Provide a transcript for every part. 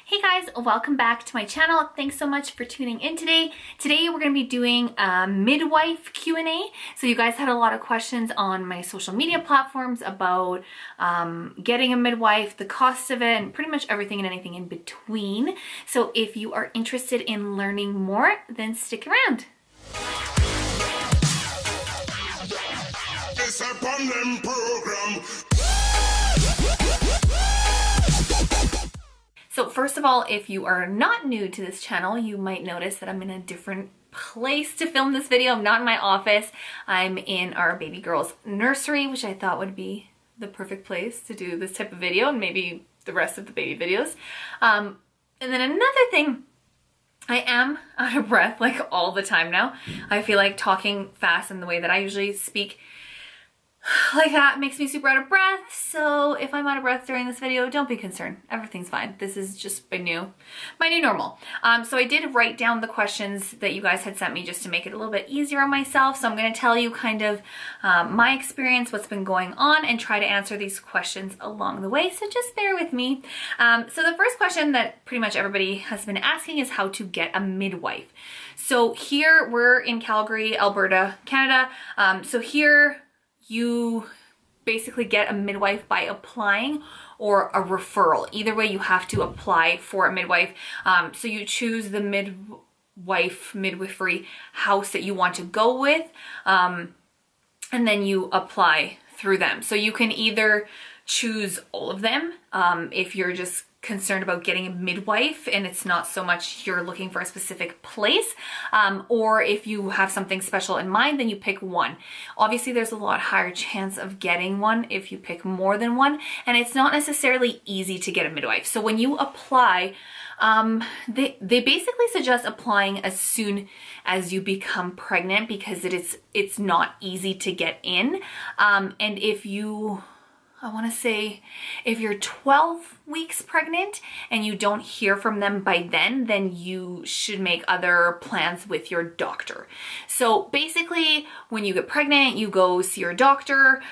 Hey guys, welcome back to my channel. Thanks so much for tuning in today. Today we're going to be doing a midwife Q&A. So you guys had a lot of questions on my social media platforms about getting a midwife, the cost of it, and pretty much everything and anything in between. So if you are interested in learning more, then stick around. It's a program. So first of all, if you are not new to this channel, you might notice that I'm in a different place to film this video. I'm not in my office. I'm in our baby girl's nursery, which I thought would be the perfect place to do this type of video and maybe the rest of the baby videos. And then another thing, I am out of breath like all the time now. I feel like talking fast in the way that I usually speak like that makes me super out of breath. So if I'm out of breath during this video, don't be concerned. Everything's fine. This is just my new normal. So I did write down the questions that you guys had sent me just to make it a little bit easier on myself. So I'm going to tell you kind of my experience, what's been going on, and try to answer these questions along the way. So just bear with me. So the first question that pretty much everybody has been asking is how to get a midwife. So here we're in Calgary, Alberta, Canada. So here you basically get a midwife by applying or a referral. Either way, you have to apply for a midwife. So you choose the midwifery house that you want to go with, and then you apply through them. So you can either choose all of them if you're just concerned about getting a midwife and it's not so much you're looking for a specific place, or if you have something special in mind, then you pick one. Obviously there's a lot higher chance of getting one if you pick more than one, and it's not necessarily easy to get a midwife. So when you apply, they basically suggest applying as soon as you become pregnant because it's not easy to get in, and if you I want to say if you're 12 weeks pregnant and you don't hear from them by then you should make other plans with your doctor. So basically when you get pregnant, you go see your doctor,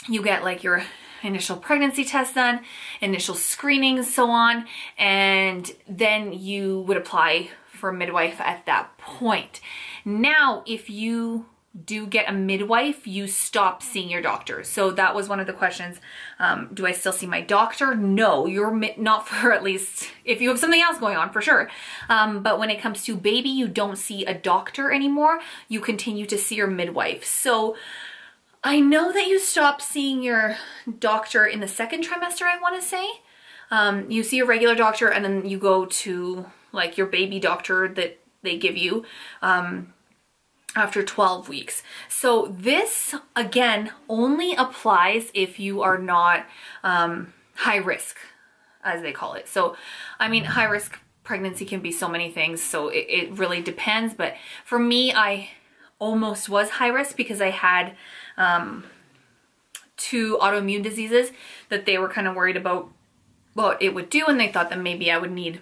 you get like your initial pregnancy test done, initial screenings, so on, and then you would apply for a midwife at that point. Now, if you do get a midwife, you stop seeing your doctor. So that was one of the questions. Do I still see my doctor? No, you're not for at least if you have something else going on, for sure. But when it comes to baby, you don't see a doctor anymore. You continue to see your midwife. So I know that you stop seeing your doctor in the second trimester, I want to say. You see a regular doctor and then you go to like your baby doctor that they give you after 12 weeks. So this, again, only applies if you are not high risk, as they call it. So, I mean, high risk pregnancy can be so many things, so it really depends. But for me, I almost was high risk because I had 2 autoimmune diseases that they were kind of worried about what it would do, and they thought that maybe I would need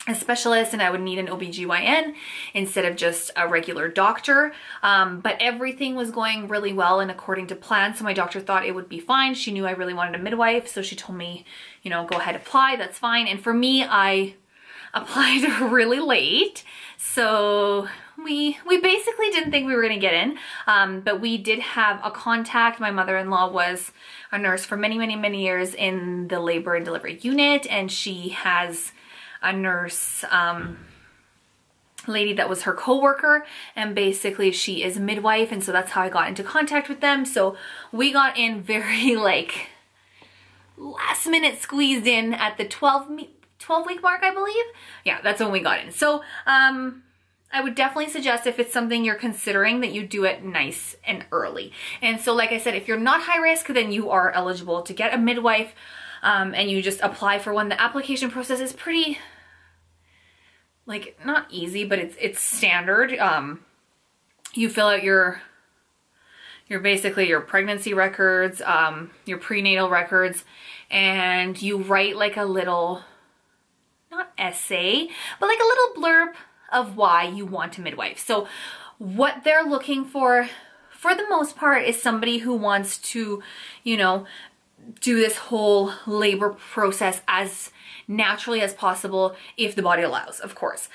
a specialist and I would need an OBGYN instead of just a regular doctor. But everything was going really well and according to plan. So my doctor thought it would be fine. She knew I really wanted a midwife. So she told me, you know, go ahead, apply, that's fine. And for me, I applied really late. So we basically didn't think we were gonna get in, but we did have a contact. My mother-in-law was a nurse for many, many, many years in the labor and delivery unit, and she has a nurse lady that was her co-worker, and basically she is a midwife, and so that's how I got into contact with them. So we got in very like last minute, squeezed in at the 12 week mark, I believe. Yeah, that's when we got in. So I would definitely suggest, if it's something you're considering, that you do it nice and early. And so like I said, if you're not high risk, then you are eligible to get a midwife. And you just apply for one. The application process is pretty, like, not easy, but it's standard. You fill out your basically your pregnancy records, your prenatal records, and you write like a little, not essay, but like a little blurb of why you want a midwife. So what they're looking for the most part, is somebody who wants to, you know, do this whole labor process as naturally as possible if the body allows, of course.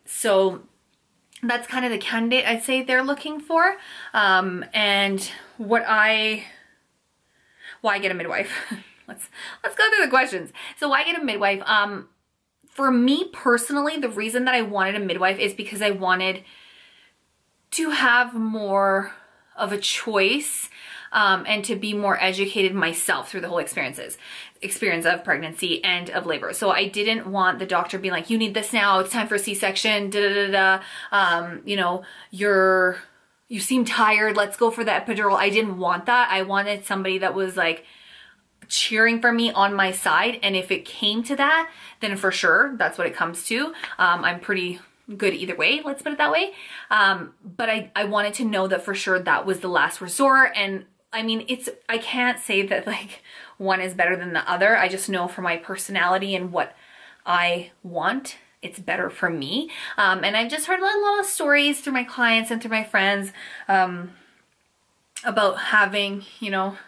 So that's kind of the candidate I'd say they're looking for. And why get a midwife? Let's go through the questions. So why get a midwife? For me personally, the reason that I wanted a midwife is because I wanted to have more of a choice, and to be more educated myself through the whole experience of pregnancy and of labor. So I didn't want the doctor being like, you need this now, it's time for a C-section, you know, you seem tired, let's go for the epidural. I didn't want that. I wanted somebody that was like cheering for me on my side, and if it came to that, then for sure that's what it comes to. I'm pretty good either way, let's put it that way. But I wanted to know that for sure that was the last resort. And I mean, I can't say that like one is better than the other. I just know for my personality and what I want, it's better for me. And I've just heard a lot of stories through my clients and through my friends, about having, you know,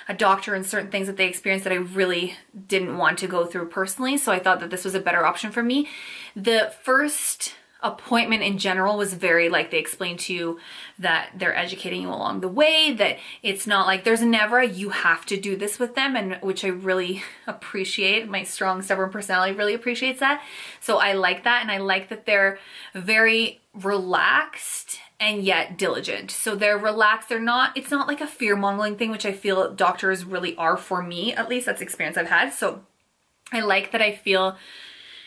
a doctor and certain things that they experienced that I really didn't want to go through personally. So I thought that this was a better option for me. The first appointment in general was very like, they explain to you that they're educating you along the way, that it's not like there's never a you have to do this with them, and which I really appreciate. My strong stubborn personality really appreciates that. So I like that, and I like that they're very relaxed and yet diligent. So they're relaxed, it's not like a fear-mongering thing, which I feel doctors really are for me, at least that's the experience I've had. So I like that I feel,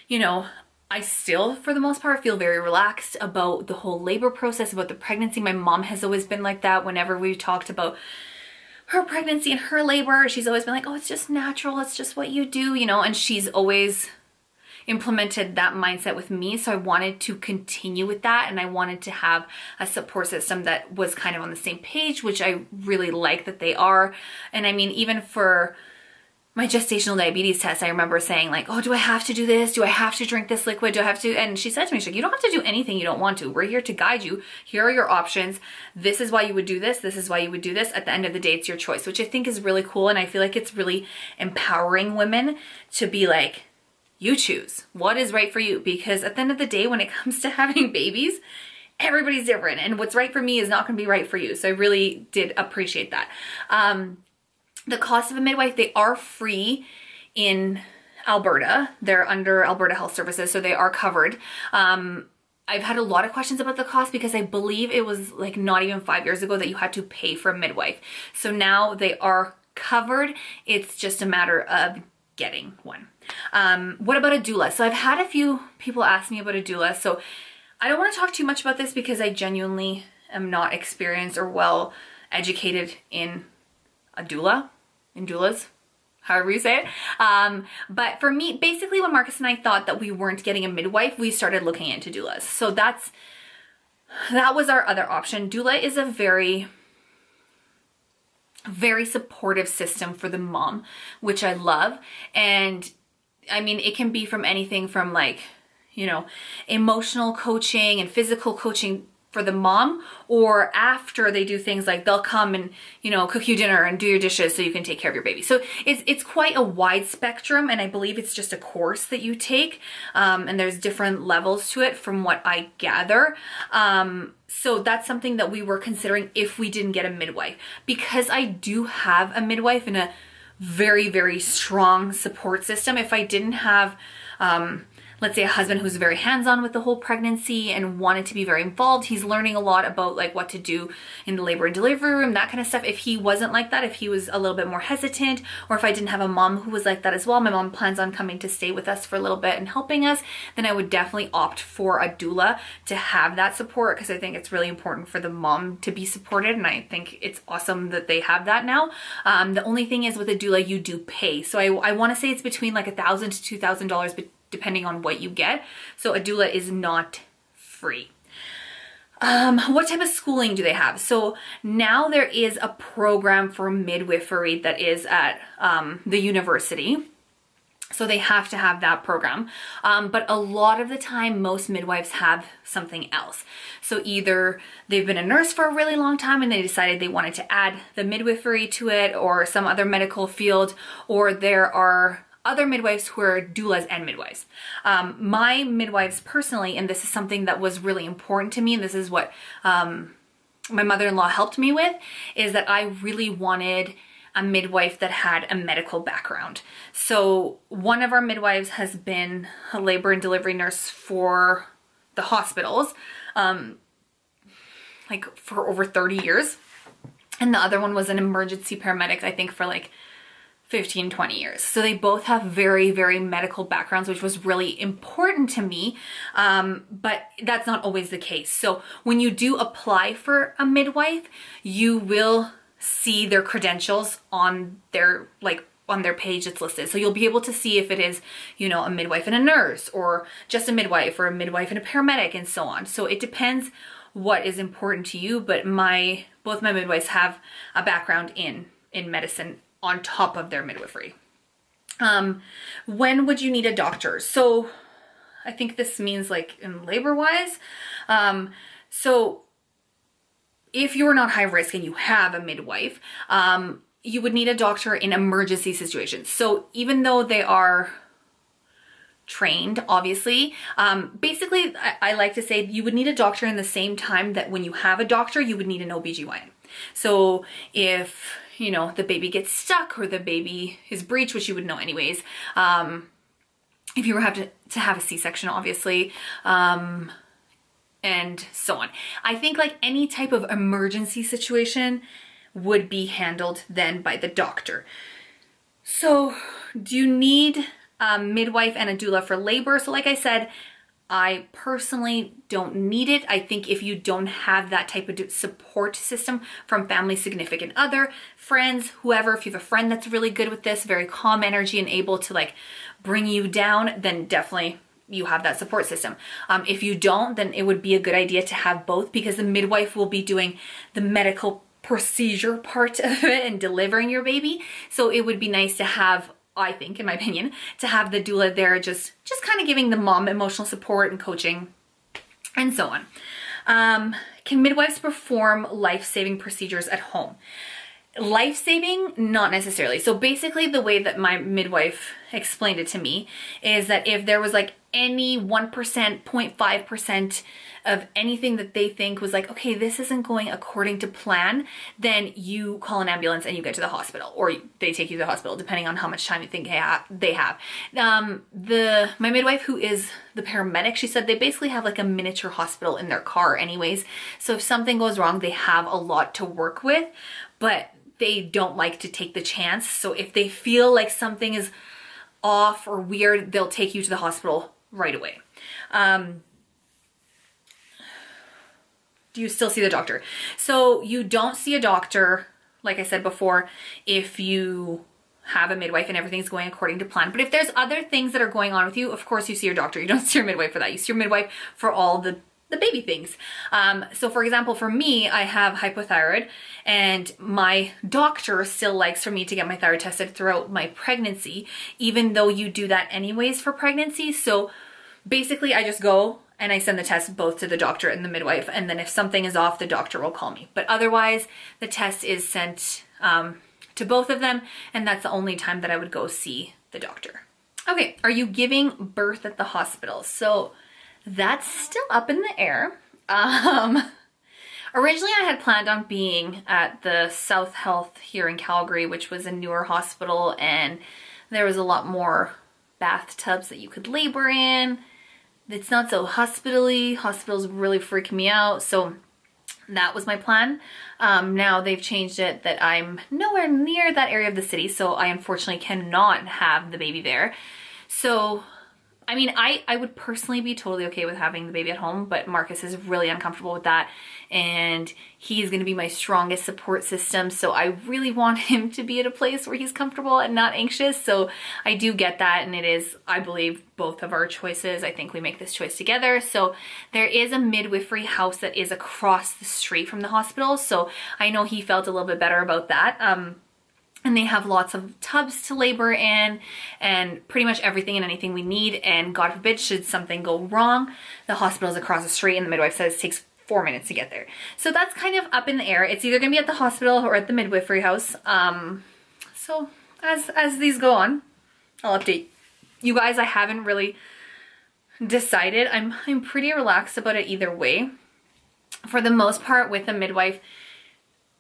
you know, I still, for the most part, feel very relaxed about the whole labor process, about the pregnancy. My mom has always been like that. Whenever we've talked about her pregnancy and her labor, she's always been like, oh, it's just natural. It's just what you do, you know, and she's always implemented that mindset with me. So I wanted to continue with that, and I wanted to have a support system that was kind of on the same page, which I really like that they are. And I mean, even for my gestational diabetes test, I remember saying like, oh, do I have to do this? Do I have to drink this liquid? Do I have to? And she said to me, she's like, you don't have to do anything you don't want to. We're here to guide you. Here are your options. This is why you would do this. This is why you would do this. At the end of the day, it's your choice, which I think is really cool. And I feel like it's really empowering women to be like, you choose what is right for you. Because at the end of the day, when it comes to having babies, everybody's different. And what's right for me is not going to be right for you. So I really did appreciate that. The cost of a midwife, they are free in Alberta. They're under Alberta Health Services, so they are covered. I've had a lot of questions about the cost because I believe it was like not even 5 years ago that you had to pay for a midwife. So now they are covered. It's just a matter of getting one. What about a doula? So I've had a few people ask me about a doula. So I don't want to talk too much about this because I genuinely am not experienced or well educated in a doula, in doulas, however you say it. But for me, basically when Marcus and I thought that we weren't getting a midwife, we started looking into doulas. So that was our other option. Doula is a very, very supportive system for the mom, which I love. And I mean, it can be from anything from like, you know, emotional coaching and physical coaching for the mom, or after they do things like they'll come and, you know, cook you dinner and do your dishes so you can take care of your baby. So it's quite a wide spectrum, and I believe it's just a course that you take, and there's different levels to it from what I gather. So that's something that we were considering if we didn't get a midwife, because I do have a midwife and a very, very strong support system. If I didn't have, let's say, a husband who's very hands-on with the whole pregnancy and wanted to be very involved, he's learning a lot about like what to do in the labor and delivery room, that kind of stuff. If he wasn't like that, if he was a little bit more hesitant, or if I didn't have a mom who was like that as well, my mom plans on coming to stay with us for a little bit and helping us, then I would definitely opt for a doula to have that support, because I think it's really important for the mom to be supported, and I think it's awesome that they have that now. The only thing is with a doula, you do pay. So I want to say it's between like $1,000 to $2,000, but depending on what you get. So a doula is not free. What type of schooling do they have? So now there is a program for midwifery that is at the university. So they have to have that program. But a lot of the time, most midwives have something else. So either they've been a nurse for a really long time and they decided they wanted to add the midwifery to it, or some other medical field, or there are other midwives who are doulas and midwives. My midwives personally, and this is something that was really important to me, and this is what my mother-in-law helped me with, is that I really wanted a midwife that had a medical background. So one of our midwives has been a labor and delivery nurse for the hospitals, like for over 30 years. And the other one was an emergency paramedic, I think for like 15, 20 years. So they both have very, very medical backgrounds, which was really important to me. But that's not always the case. So when you do apply for a midwife, you will see their credentials on their page that's listed. So you'll be able to see if it is, you know, a midwife and a nurse, or just a midwife, or a midwife and a paramedic, and so on. So it depends what is important to you, but both my midwives have a background in medicine on top of their midwifery. When would you need a doctor? So I think this means like in labor wise. So if you're not high risk and you have a midwife, you would need a doctor in emergency situations. So even though they are trained, obviously, basically, I like to say you would need a doctor in the same time that when you have a doctor, you would need an OBGYN. So if, you know, the baby gets stuck or the baby is breech, which you would know anyways, if you were to have a C-section, obviously, and so on. I think like any type of emergency situation would be handled then by the doctor. So do you need a midwife and a doula for labor? So like I said, I personally don't need it. I think if you don't have that type of support system from family, significant other, friends, whoever, if you have a friend that's really good with this, very calm energy and able to like bring you down, then definitely you have that support system. If you don't, then it would be a good idea to have both, because the midwife will be doing the medical procedure part of it and delivering your baby. So it would be nice to have, I think, in my opinion, to have the doula there just kind of giving the mom emotional support and coaching and so on. Can midwives perform life-saving procedures at home? Life-saving, not necessarily. So basically the way that my midwife explained it to me is that if there was like any 1%, 0.5% of anything that they think was like, okay, this isn't going according to plan, then you call an ambulance and you get to the hospital, or they take you to the hospital, depending on how much time you think they have. My midwife, who is the paramedic, she said they basically have like a miniature hospital in their car anyways. So if something goes wrong, they have a lot to work with, but they don't like to take the chance. So if they feel like something is off or weird, they'll take you to the hospital right away. Do you still see the doctor? So you don't see a doctor, like I said before, if you have a midwife and everything's going according to plan. But if there's other things that are going on with you, of course you see your doctor. You don't see your midwife for that. You see your midwife for all the baby things. So for example, for me, I have hypothyroid, and my doctor still likes for me to get my thyroid tested throughout my pregnancy, even though you do that anyways for pregnancy. So basically I just go and I send the test both to the doctor and the midwife, and then if something is off, the doctor will call me. But otherwise, the test is sent to both of them, and that's the only time that I would go see the doctor. Okay, are you giving birth at the hospital? So that's still up in the air. Originally, I had planned on being at the South Health here in Calgary, which was a newer hospital, and there was a lot more bathtubs that you could labor in. It's not so hospital-y. Hospitals really freak me out, so that was my plan. Now they've changed it that I'm nowhere near that area of the city, so I unfortunately cannot have the baby there. So I mean, I would personally be totally okay with having the baby at home, but Marcus is really uncomfortable with that, and he's going to be my strongest support system, so I really want him to be at a place where he's comfortable and not anxious. So I do get that, and it is, I believe, both of our choices. I think we make this choice together. So there is a midwifery house that is across the street from the hospital, so I know he felt a little bit better about that. And they have lots of tubs to labor in and pretty much everything and anything we need. And God forbid, should something go wrong, the hospital is across the street and the midwife says it takes 4 minutes to get there. So that's kind of up in the air. It's either gonna be at the hospital or at the midwifery house. So as these go on, I'll update you guys. I haven't really decided. I'm pretty relaxed about it either way. For the most part with a midwife,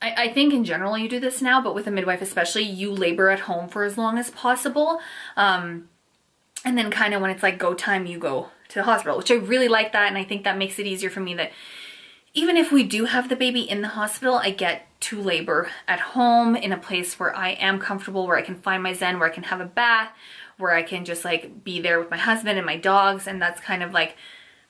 I think in general you do this now, but with a midwife especially, you labor at home for as long as possible. And then kind of when it's like go time, you go to the hospital, which I really like that. And I think that makes it easier for me that even if we do have the baby in the hospital, I get to labor at home in a place where I am comfortable, where I can find my zen, where I can have a bath, where I can just like be there with my husband and my dogs. And that's kind of like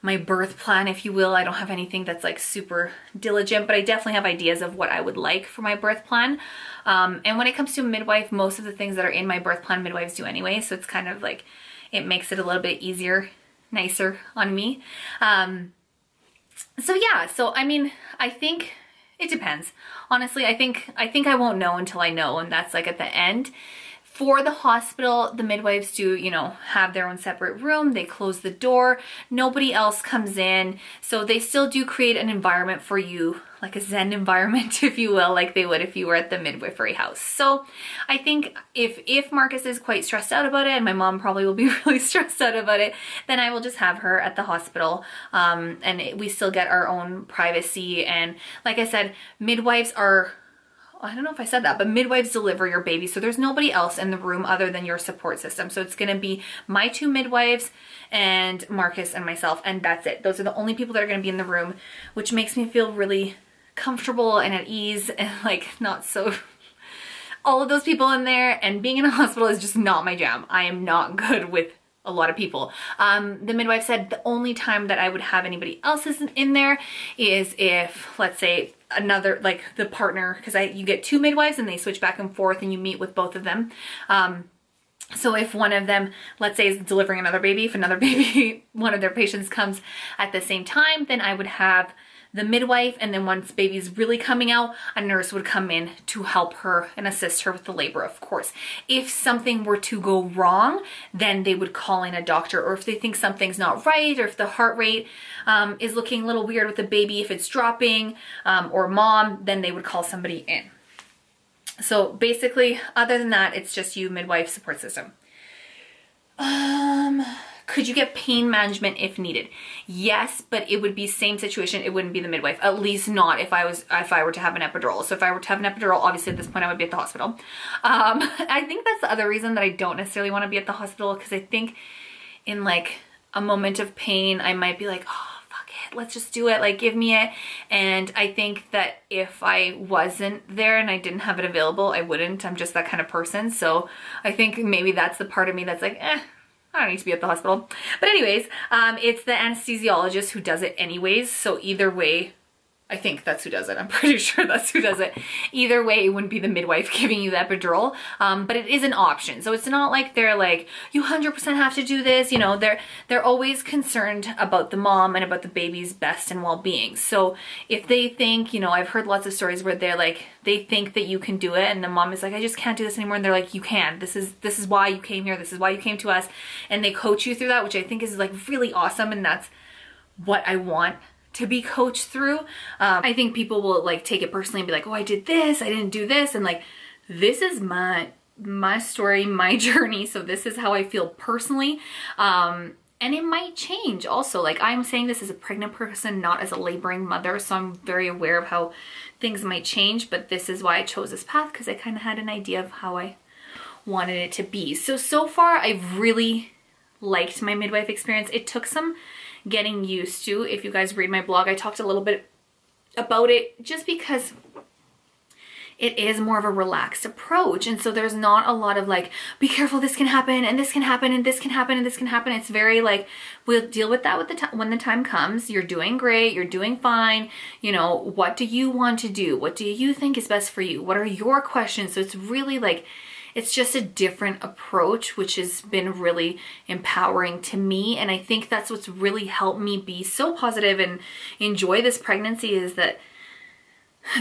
my birth plan, if you will. I don't have anything that's like super diligent, but I definitely have ideas of what I would like for my birth plan. And when it comes to a midwife, most of the things that are in my birth plan, midwives do anyway. So it's kind of like, it makes it a little bit easier, nicer on me. So yeah, so I mean, I think it depends. Honestly, I think I won't know until I know, and that's like at the end. For the hospital, the midwives do, you know, have their own separate room. They close the door. Nobody else comes in. So they still do create an environment for you, like a zen environment, if you will, like they would if you were at the midwifery house. So I think if Marcus is quite stressed out about it, and my mom probably will be really stressed out about it, then I will just have her at the hospital. And we still get our own privacy. And like I said, midwives are, I don't know if I said that, but midwives deliver your baby. So there's nobody else in the room other than your support system. So it's going to be my 2 midwives and Marcus and myself, and that's it. Those are the only people that are going to be in the room, which makes me feel really comfortable and at ease and like not so all of those people in there. And being in a hospital is just not my jam. I am not good with a lot of people. The midwife said the only time that I would have anybody else in there is if, let's say, another, like the partner, because you get 2 midwives and they switch back and forth and you meet with both of them. So if one of them, let's say, is delivering another baby, if another baby, one of their patients comes at the same time, then I would have the midwife, and then once baby's really coming out, a nurse would come in to help her and assist her with the labor, of course. If something were to go wrong, then they would call in a doctor, or if they think something's not right, or if the heart rate is looking a little weird with the baby, if it's dropping, or mom, then they would call somebody in. So basically, other than that, it's just you, midwife, support system. Could you get pain management if needed? Yes, but it would be same situation. It wouldn't be the midwife, at least not if I were to have an epidural. So if I were to have an epidural, obviously at this point I would be at the hospital. I think that's the other reason that I don't necessarily want to be at the hospital, because I think in like a moment of pain, I might be like, oh, fuck it, let's just do it. Like, give me it. And I think that if I wasn't there and I didn't have it available, I wouldn't. I'm just that kind of person. So I think maybe that's the part of me that's like, I don't need to be at the hospital. But anyways, it's the anesthesiologist who does it anyways. So either way, I think that's who does it. I'm pretty sure that's who does it. Either way, it wouldn't be the midwife giving you the epidural, but it is an option. So it's not like they're like, you 100% have to do this. You know, they're always concerned about the mom and about the baby's best and well-being. So if they think, you know, I've heard lots of stories where they're like, they think that you can do it, and the mom is like, I just can't do this anymore. And they're like, you can. This is why you came here. This is why you came to us. And they coach you through that, which I think is like really awesome. And that's what I want to be coached through. I think people will like take it personally and be like, oh, I did this, I didn't do this. And like, this is my story, my journey. So this is how I feel personally. And it might change also. Like, I'm saying this as a pregnant person, not as a laboring mother. So I'm very aware of how things might change, but this is why I chose this path, because I kind of had an idea of how I wanted it to be. So far I've really liked my midwife experience. It took some getting used to. If you guys read my blog, I talked a little bit about it, just because it is more of a relaxed approach. And so there's not a lot of like, be careful, this can happen, and this can happen, and this can happen, and this can happen. It's very like, we'll deal with that when the time comes. You're doing great, you're doing fine. You know, what do you want to do? What do you think is best for you? What are your questions? So it's really like, it's just a different approach, which has been really empowering to me. And I think that's what's really helped me be so positive and enjoy this pregnancy, is that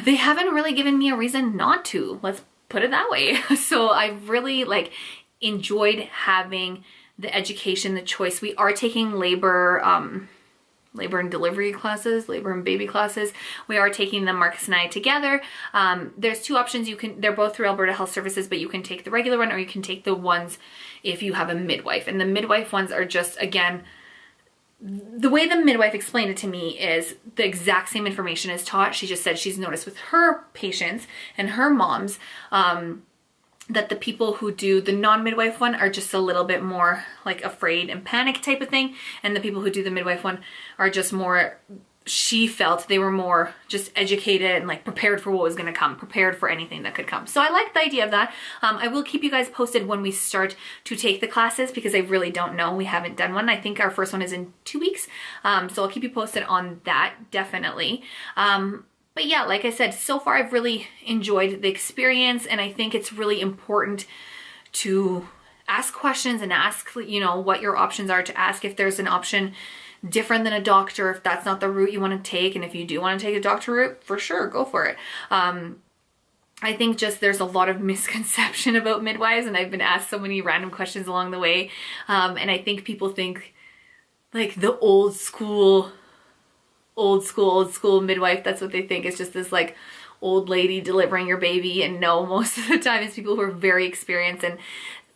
they haven't really given me a reason not to. Let's put it that way. So I've really like enjoyed having the education, the choice. We are taking labor and delivery classes, labor and baby classes. We are taking them, Marcus and I, together. There's two options. They're both through Alberta Health Services, but you can take the regular one or you can take the ones if you have a midwife. And the midwife ones are just, again, the way the midwife explained it to me is the exact same information is taught. She just said she's noticed with her patients and her moms, that the people who do the non-midwife one are just a little bit more like afraid and panic type of thing. And the people who do the midwife one are just more, she felt they were more just educated and like prepared for what was going to come, prepared for anything that could come. So I like the idea of that. I will keep you guys posted when we start to take the classes because I really don't know. We haven't done one. I think our first one is in 2 weeks. So I'll keep you posted on that, definitely. But yeah, like I said, so far I've really enjoyed the experience, and I think it's really important to ask questions and ask, you know, what your options are, to ask if there's an option different than a doctor, if that's not the route you want to take. And if you do want to take a doctor route, for sure, go for it. I think just there's a lot of misconception about midwives, and I've been asked so many random questions along the way. And I think people think like the old school midwife, that's what they think. It's just this like old lady delivering your baby. And no, most of the time it's people who are very experienced. And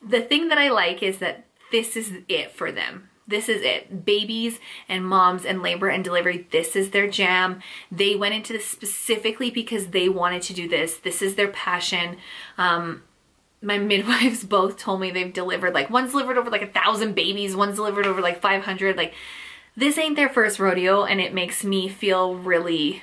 the thing that I like is that this is it for them. This is it. Babies and moms and labor and delivery, this is their jam. They went into this specifically because they wanted to do this. This is their passion. My midwives both told me they've delivered, like one's delivered over like 1,000 babies, one's delivered over like 500. Like, this ain't their first rodeo, and it makes me feel really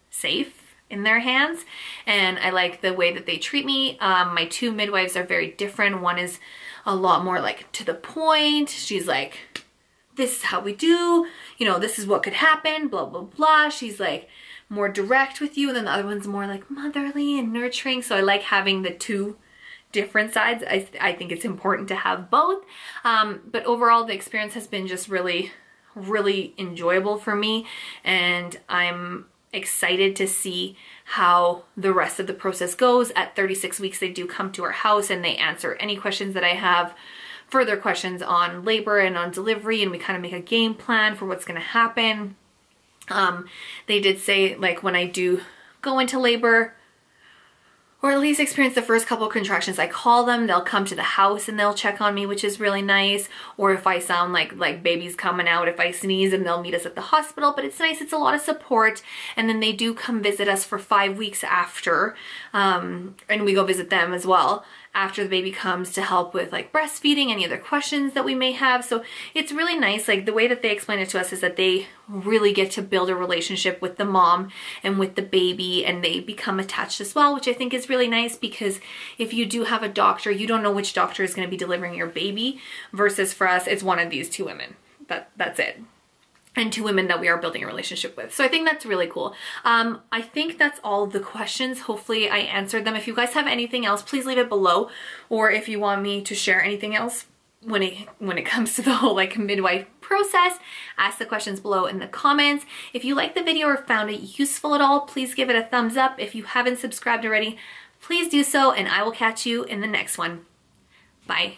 safe in their hands. And I like the way that they treat me. My two midwives are very different. One is a lot more like to the point. She's like, this is how we do, you know, this is what could happen, blah, blah, blah. She's like more direct with you. And then the other one's more like motherly and nurturing. So I like having the two different sides. I think it's important to have both. But overall, the experience has been just really enjoyable for me, and I'm excited to see how the rest of the process goes. At 36 weeks, they do come to our house and they answer any questions that I have, further questions on labor and on delivery, and we kind of make a game plan for what's going to happen. They did say, like, when I do go into labor, or at least experience the first couple of contractions, I call them, they'll come to the house and they'll check on me, which is really nice. Or if I sound like baby's coming out, if I sneeze, and they'll meet us at the hospital. But it's nice, it's a lot of support. And then they do come visit us for 5 weeks after, and we go visit them as well after the baby comes to help with like breastfeeding, any other questions that we may have. So it's really nice. Like the way that they explain it to us is that they really get to build a relationship with the mom and with the baby, and they become attached as well, which I think is really nice, because if you do have a doctor, you don't know which doctor is going to be delivering your baby, versus for us, it's one of these two women. That's it. And two women that we are building a relationship with. So I think that's really cool. I think that's all the questions. Hopefully I answered them. If you guys have anything else, please leave it below. Or if you want me to share anything else when it comes to the whole like midwife process, ask the questions below in the comments. If you liked the video or found it useful at all, please give it a thumbs up. If you haven't subscribed already, please do so, and I will catch you in the next one. Bye.